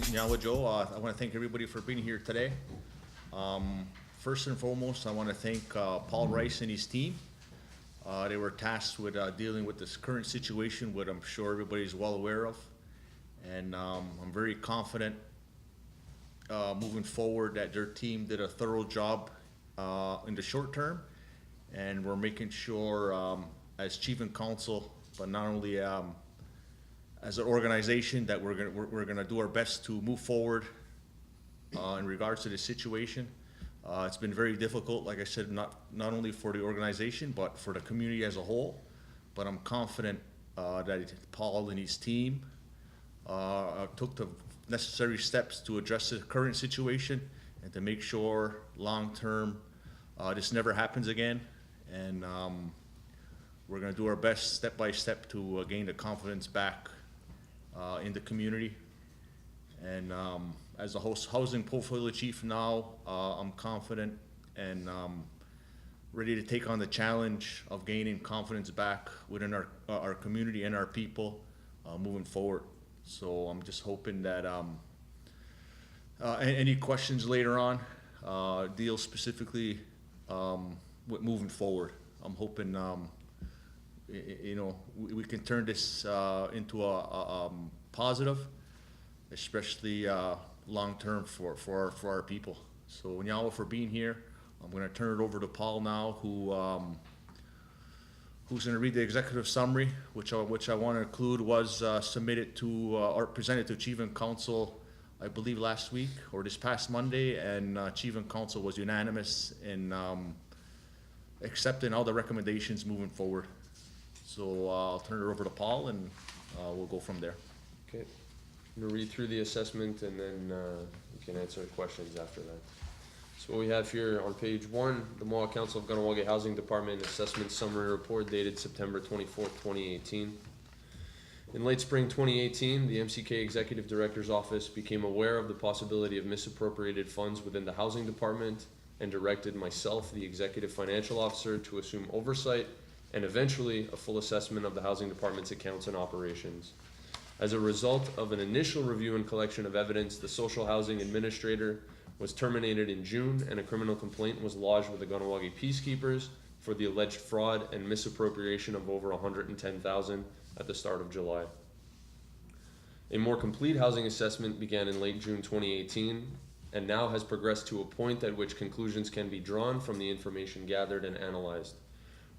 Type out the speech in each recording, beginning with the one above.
Nyawa Joe, I want to thank everybody for being here today. First and foremost, I want to thank Paul Rice and his team. They were tasked with dealing with this current situation, which I'm sure everybody's well aware of. And I'm very confident moving forward that their team did a thorough job in the short term. And we're making sure as chief and council, but not only as an organization, that we're gonna do our best to move forward in regards to this situation. It's been very difficult, like I said, not only for the organization, but for the community as a whole. But I'm confident that Paul and his team took the necessary steps to address the current situation and to make sure long-term this never happens again. And we're gonna do our best step by step to gain the confidence back in the community. And as a housing portfolio chief now, I'm confident and ready to take on the challenge of gaining confidence back within our community and our people moving forward. So I'm just hoping that any questions later on deal specifically with moving forward. I'm hoping you know, we can turn this into a positive, especially long-term for our people. So Nyawa for being here. I'm gonna turn it over to Paul now, who's gonna read the executive summary, which I wanna include was submitted to, or presented to Chief and Council, I believe last week, or this past Monday, and Chief and Council was unanimous in accepting all the recommendations moving forward. So I'll turn it over to Paul and we'll go from there. Okay, I'm gonna read through the assessment and then we can answer questions after that. So what we have here on page 1, the Mohawk Council of Kahnawà Housing Department Assessment Summary Report dated September 24th, 2018. In late spring 2018, the MCK Executive Director's Office became aware of the possibility of misappropriated funds within the Housing Department and directed myself, the Executive Financial Officer, to assume oversight and eventually a full assessment of the Housing Department's accounts and operations. As a result of an initial review and collection of evidence, the Social Housing Administrator was terminated in June and a criminal complaint was lodged with the Kahnawake Peacekeepers for the alleged fraud and misappropriation of over $110,000 at the start of July. A more complete housing assessment began in late June 2018 and now has progressed to a point at which conclusions can be drawn from the information gathered and analyzed.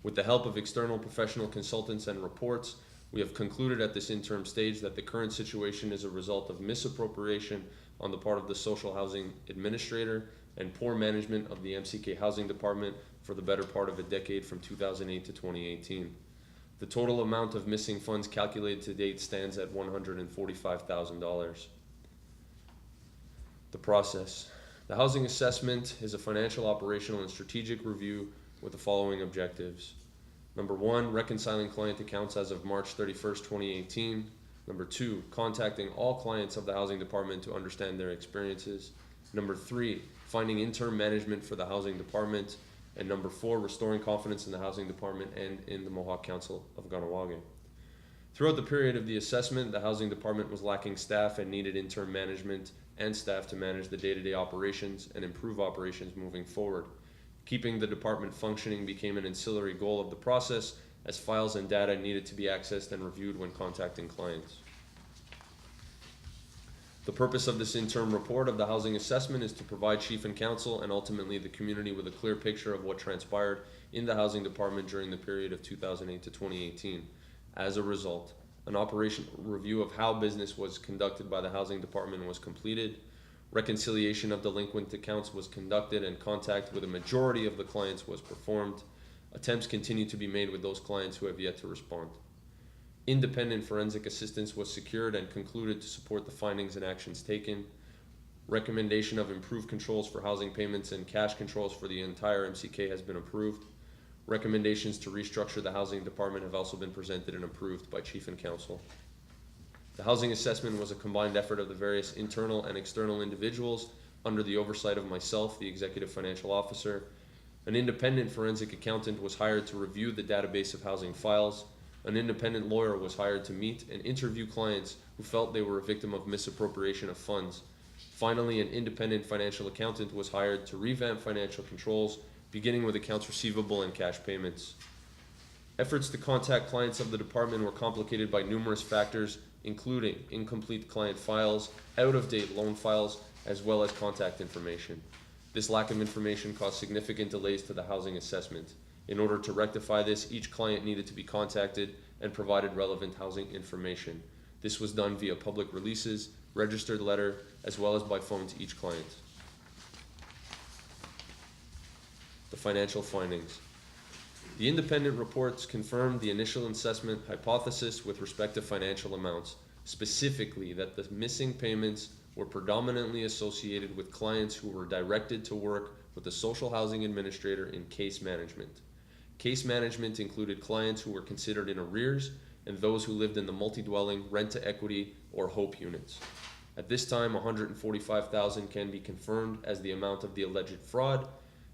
With the help of external professional consultants and reports, we have concluded at this interim stage that the current situation is a result of misappropriation on the part of the Social Housing Administrator and poor management of the MCK Housing Department for the better part of a decade from 2008 to 2018. The total amount of missing funds calculated to date stands at $145,000. The process. The housing assessment is a financial, operational, and strategic review with the following objectives. Number 1, reconciling client accounts as of March 31st, 2018. Number 2, contacting all clients of the Housing Department to understand their experiences. Number 3, finding interim management for the Housing Department. And number 4, restoring confidence in the Housing Department and in the Mohawk Council of Kahnawà. Throughout the period of the assessment, the Housing Department was lacking staff and needed interim management and staff to manage the day-to-day operations and improve operations moving forward. Keeping the department functioning became an ancillary goal of the process, as files and data needed to be accessed and reviewed when contacting clients. The purpose of this interim report of the housing assessment is to provide Chief and Council and ultimately the community with a clear picture of what transpired in the Housing Department during the period of 2008 to 2018. As a result, an operational review of how business was conducted by the Housing Department was completed. Reconciliation of delinquent accounts was conducted and contact with a majority of the clients was performed. Attempts continue to be made with those clients who have yet to respond. Independent forensic assistance was secured and concluded to support the findings and actions taken. Recommendation of improved controls for housing payments and cash controls for the entire MCK has been approved. Recommendations to restructure the Housing Department have also been presented and approved by Chief and Council. The housing assessment was a combined effort of the various internal and external individuals under the oversight of myself, the Executive Financial Officer. An independent forensic accountant was hired to review the database of housing files. An independent lawyer was hired to meet and interview clients who felt they were a victim of misappropriation of funds. Finally, an independent financial accountant was hired to revamp financial controls, beginning with accounts receivable and cash payments. Efforts to contact clients of the department were complicated by numerous factors, including incomplete client files, out-of-date loan files, as well as contact information. This lack of information caused significant delays to the housing assessment. In order to rectify this, each client needed to be contacted and provided relevant housing information. This was done via public releases, registered letter, as well as by phone to each client. The financial findings. The independent reports confirmed the initial assessment hypothesis with respect to financial amounts, specifically that the missing payments were predominantly associated with clients who were directed to work with the social housing administrator in case management. Case management included clients who were considered in arrears and those who lived in the multi-dwelling, rent-to-equity, or HOPE units. At this time, $145,000 can be confirmed as the amount of the alleged fraud.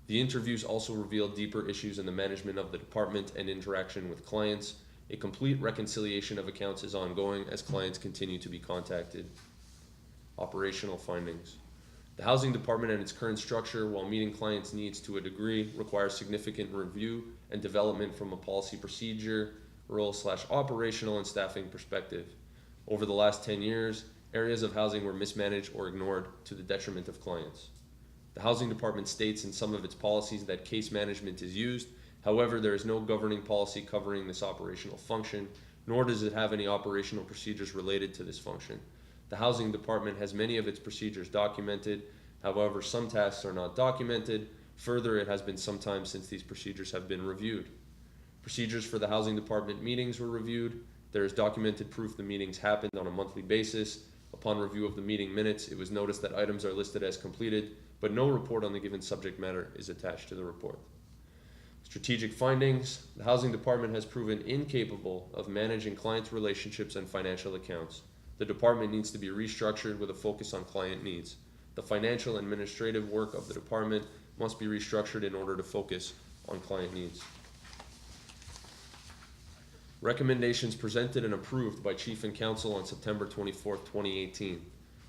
The interviews also revealed deeper issues in the management of the department and interaction with clients. A complete reconciliation of accounts is ongoing as clients continue to be contacted. Operational findings. The housing department and its current structure, while meeting clients' needs to a degree, requires significant review and development from a policy procedural/operational and staffing perspective. Over the last 10 years, areas of housing were mismanaged or ignored to the detriment of clients. The housing department states in some of its policies that case management is used. However, there is no governing policy covering this operational function, nor does it have any operational procedures related to this function. The housing department has many of its procedures documented. However, some tasks are not documented. Further, it has been some time since these procedures have been reviewed. Procedures for the housing department meetings were reviewed. There is documented proof the meetings happened on a monthly basis. Upon review of the meeting minutes, it was noticed that items are listed as completed, but no report on the given subject matter is attached to the report. Strategic findings. The housing department has proven incapable of managing client relationships and financial accounts. The department needs to be restructured with a focus on client needs. The financial and administrative work of the department must be restructured in order to focus on client needs. Recommendations presented and approved by Chief and Council on September 24, 2018.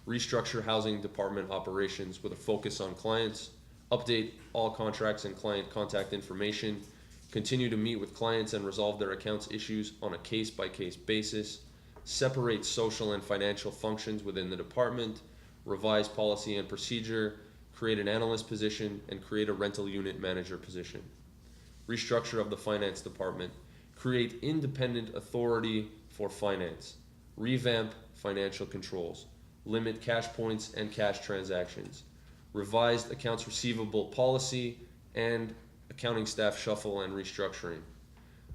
Restructure housing department operations with a focus on clients. Update all contracts and client contact information. Continue to meet with clients and resolve their accounts issues on a case-by-case basis. Separate social and financial functions within the department. Revise policy and procedure. Create an analyst position and create a rental unit manager position. Restructure of the finance department. Create independent authority for finance. Revamp financial controls. Limit cash points and cash transactions. Revised accounts receivable policy and accounting staff shuffle and restructuring.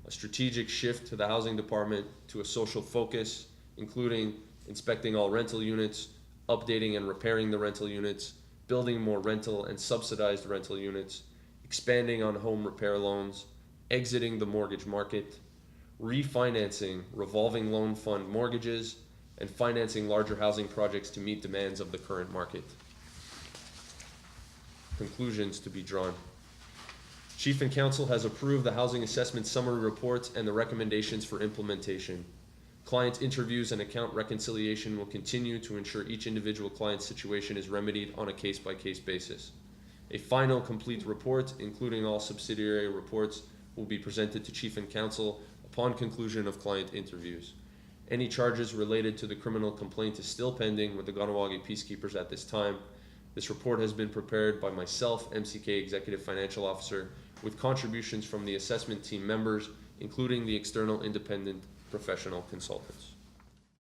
A strategic shift to the housing department to a social focus, including inspecting all rental units, updating and repairing the rental units, building more rental and subsidized rental units, expanding on home repair loans, exiting the mortgage market, refinancing revolving loan fund mortgages, and financing larger housing projects to meet demands of the current market. Conclusions to be drawn. Chief and Council has approved the housing assessment summary reports and the recommendations for implementation. Client interviews and account reconciliation will continue to ensure each individual client's situation is remedied on a case-by-case basis. A final complete report, including all subsidiary reports, will be presented to Chief and Council upon conclusion of client interviews. Any charges related to the criminal complaint is still pending with the Kahnawake Peacekeepers at this time. This report has been prepared by myself, MCK Executive Financial Officer, with contributions from the assessment team members, including the external independent professional consultants.